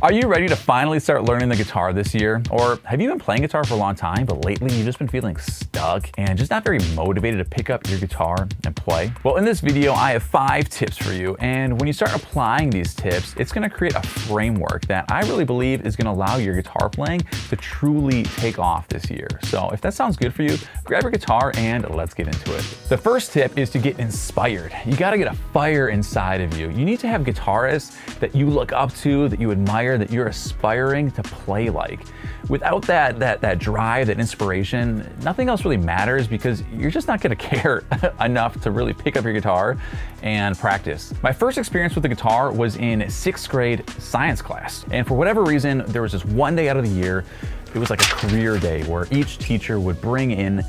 Are you ready to finally start learning the guitar this year? Or have you been playing guitar for a long time, but lately you've just been feeling stuck and just not very motivated to pick up your guitar and play? Well, in this video, I have 5 tips for you. And when you start applying these tips, it's gonna create a framework that I really believe is gonna allow your guitar playing to truly take off this year. So if that sounds good for you, grab your guitar and let's get into it. The first tip is to get inspired. You gotta get a fire inside of you. You need to have guitarists that you look up to, that you admire, that you're aspiring to play like. Without that drive, that inspiration, nothing else really matters because you're just not gonna care enough to really pick up your guitar and practice. My first experience with the guitar was in 6th grade science class. And for whatever reason, there was this one day out of the year, it was like a career day where each teacher would bring in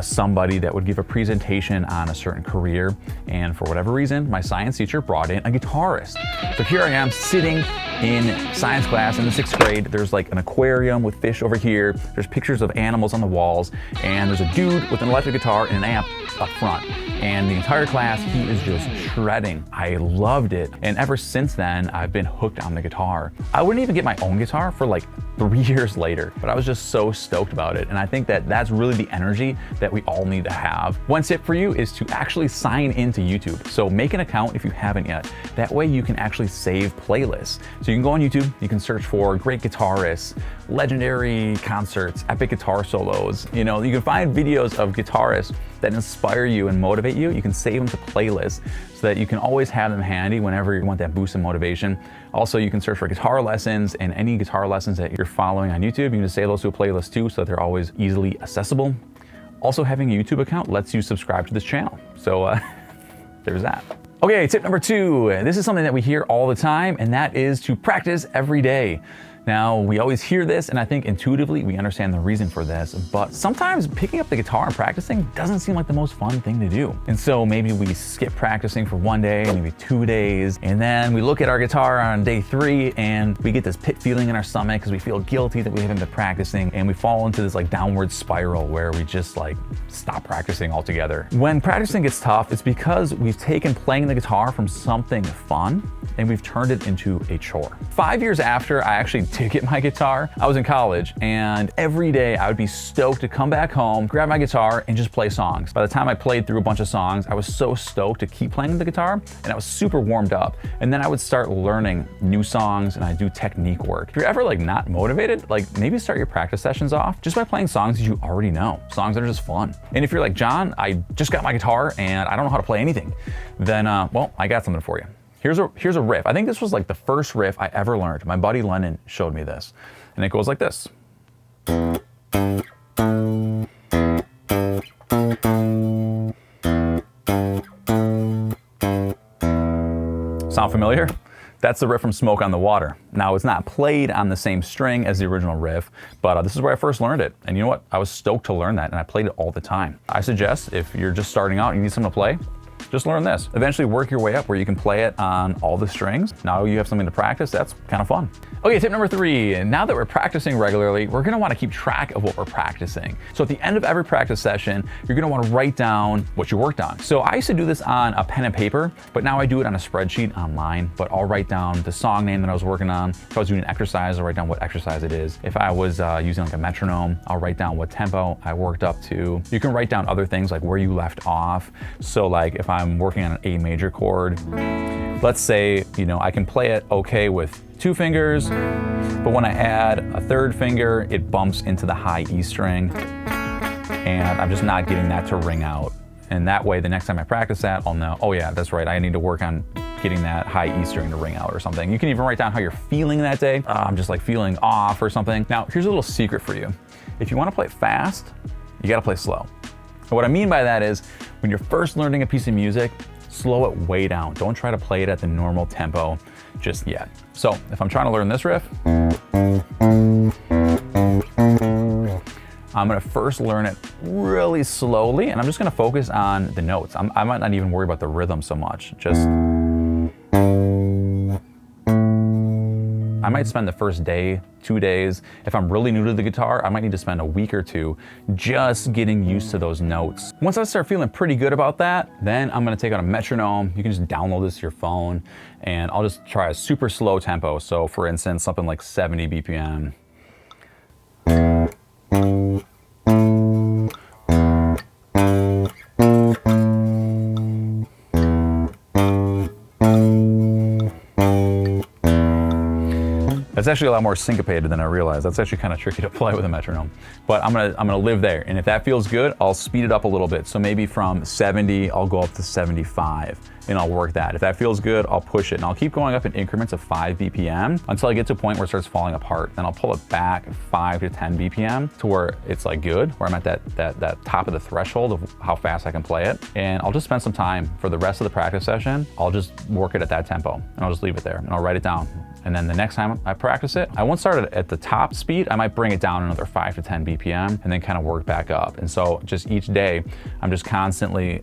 somebody that would give a presentation on a certain career. And for whatever reason, my science teacher brought in a guitarist. So here I am sitting in science class in the 6th grade. There's like an aquarium with fish over here. There's pictures of animals on the walls. And there's a dude with an electric guitar and an amp up front. And the entire class, he is just shredding. I loved it. And ever since then, I've been hooked on the guitar. I wouldn't even get my own guitar for like 3 years later, but I was just so stoked about it. And I think that that's really the energy that we all need to have. One tip for you is to actually sign into YouTube. So make an account if you haven't yet. That way you can actually save playlists. So you can go on YouTube, you can search for great guitarists, legendary concerts, epic guitar solos. You know, you can find videos of guitarists that inspire you and motivate you. You can save them to playlists so that you can always have them handy whenever you want that boost in motivation. Also, you can search for guitar lessons, and any guitar lessons that you're following on YouTube, you can just save those to a playlist too, so that they're always easily accessible. Also, having a YouTube account lets you subscribe to this channel. So there's that. Okay, tip number 2. This is something that we hear all the time, and that is to practice every day. Now, we always hear this, and I think intuitively we understand the reason for this, but sometimes picking up the guitar and practicing doesn't seem like the most fun thing to do. And so maybe we skip practicing for 1 day, maybe 2 days, and then we look at our guitar on day 3 and we get this pit feeling in our stomach because we feel guilty that we haven't been practicing, and we fall into this like downward spiral where we just like stop practicing altogether. When practicing gets tough, it's because we've taken playing the guitar from something fun and we've turned it into a chore. 5 years after I actually to get my guitar, I was in college, and every day I would be stoked to come back home, grab my guitar, and just play songs. By the time I played through a bunch of songs, I was so stoked to keep playing the guitar, and I was super warmed up. And then I would start learning new songs, and I'd do technique work. If you're ever like not motivated, like maybe start your practice sessions off just by playing songs that you already know, songs that are just fun. And if you're like, John, I just got my guitar and I don't know how to play anything, then well, I got something for you. Here's a riff. I think this was like the first riff I ever learned. My buddy Lennon showed me this, and it goes like this. Sound familiar? That's the riff from Smoke on the Water. Now, it's not played on the same string as the original riff, but this is where I first learned it. And you know what? I was stoked to learn that, and I played it all the time. I suggest if you're just starting out and you need something to play, just learn this. Eventually work your way up where you can play it on all the strings. Now you have something to practice. That's kind of fun. Okay, tip number 3. Now that we're practicing regularly, we're gonna wanna keep track of what we're practicing. So at the end of every practice session, you're gonna wanna write down what you worked on. So I used to do this on a pen and paper, but now I do it on a spreadsheet online. But I'll write down the song name that I was working on. If I was doing an exercise, I'll write down what exercise it is. If I was using like a metronome, I'll write down what tempo I worked up to. You can write down other things like where you left off. So like if I'm working on an A major chord, let's say, you know, I can play it okay with 2 fingers, but when I add a 3rd finger, it bumps into the high E string, and I'm just not getting that to ring out. And that way, the next time I practice that, I'll know, oh yeah, that's right, I need to work on getting that high E string to ring out or something. You can even write down how you're feeling that day. I'm just like feeling off or something. Now, here's a little secret for you. If you wanna play fast, you gotta play slow. And what I mean by that is, when you're first learning a piece of music, slow it way down. Don't try to play it at the normal tempo just yet. So if I'm trying to learn this riff, I'm gonna first learn it really slowly, and I'm just gonna focus on the notes. I might not even worry about the rhythm so much. Just, I might spend the first day, 2 days. If I'm really new to the guitar, I might need to spend a week or two just getting used to those notes. Once I start feeling pretty good about that, then I'm gonna take out a metronome. You can just download this to your phone, and I'll just try a super slow tempo. So for instance, something like 70 BPM. That's actually a lot more syncopated than I realized. That's actually kind of tricky to play with a metronome. But I'm gonna live there, and if that feels good, I'll speed it up a little bit. So maybe from 70, I'll go up to 75, and I'll work that. If that feels good, I'll push it, and I'll keep going up in increments of 5 BPM until I get to a point where it starts falling apart. Then I'll pull it back 5 to 10 BPM to where it's like good, where I'm at that top of the threshold of how fast I can play it. And I'll just spend some time for the rest of the practice session. I'll just work it at that tempo, and I'll just leave it there, and I'll write it down. And then the next time I practice it, I won't start at the top speed. I might bring it down another 5 to 10 BPM and then kind of work back up. And so just each day, I'm just constantly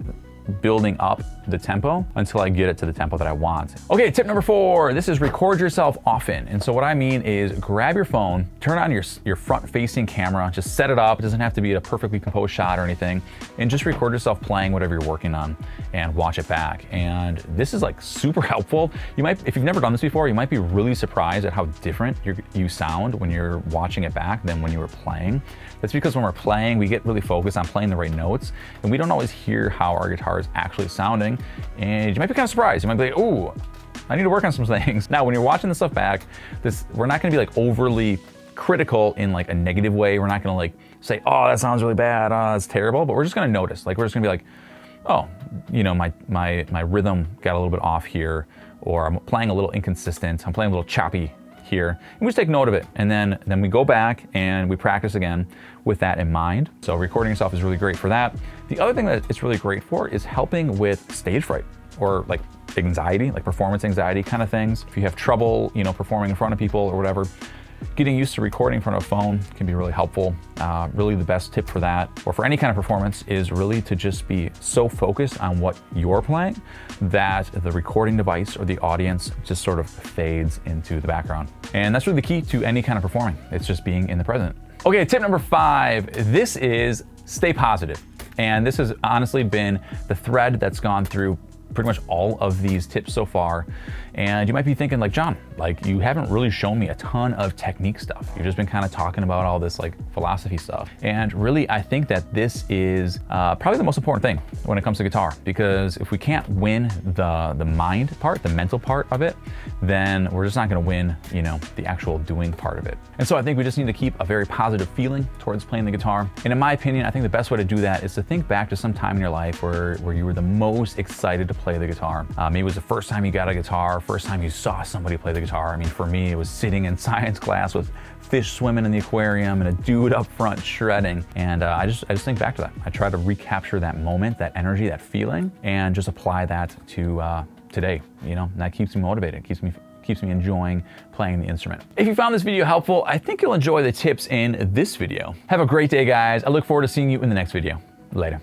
building up the tempo until I get it to the tempo that I want. Okay, tip number 4, this is record yourself often. And so what I mean is grab your phone, turn on your front facing camera, just set it up. It doesn't have to be a perfectly composed shot or anything, and just record yourself playing whatever you're working on and watch it back. And this is like super helpful. You might, if you've never done this before, you might be really surprised at how different you sound when you're watching it back than when you were playing. That's because when we're playing, we get really focused on playing the right notes, and we don't always hear how our guitar is actually sounding. And you might be kind of surprised. You might be like, "Ooh, I need to work on some things." Now, when you're watching this stuff back, we're not gonna be like overly critical in like a negative way. We're not gonna like say, "Oh, that sounds really bad, oh, that's terrible," but we're just gonna notice. Like, we're just gonna be like, "Oh, you know, my rhythm got a little bit off here," or "I'm playing a little inconsistent, I'm playing a little choppy here," and we just take note of it. And then we go back and we practice again with that in mind. So recording yourself is really great for that. The other thing that it's really great for is helping with stage fright or like anxiety, like performance anxiety kind of things. If you have trouble, you know, performing in front of people or whatever, getting used to recording in front of a phone can be really helpful. Really the best tip for that, or for any kind of performance, is really to just be so focused on what you're playing that the recording device or the audience just sort of fades into the background. And that's really the key to any kind of performing. It's just being in the present. Okay, tip number 5, this is stay positive. And this has honestly been the thread that's gone through pretty much all of these tips so far. And you might be thinking like, "John, like you haven't really shown me a ton of technique stuff. You've just been kind of talking about all this like philosophy stuff." And really, I think that this is probably the most important thing when it comes to guitar, because if we can't win the mind part, the mental part of it, then we're just not gonna win, you know, the actual doing part of it. And so I think we just need to keep a very positive feeling towards playing the guitar. And in my opinion, I think the best way to do that is to think back to some time in your life where you were the most excited to play the guitar. Maybe it was the first time you got a guitar, first time you saw somebody play the guitar. I mean, for me, it was sitting in science class with fish swimming in the aquarium and a dude up front shredding. And I just think back to that. I try to recapture that moment, that energy, that feeling, and just apply that to today, you know, and that keeps me motivated, keeps me enjoying playing the instrument. If you found this video helpful, I think you'll enjoy the tips in this video. Have a great day, guys. I look forward to seeing you in the next video. Later.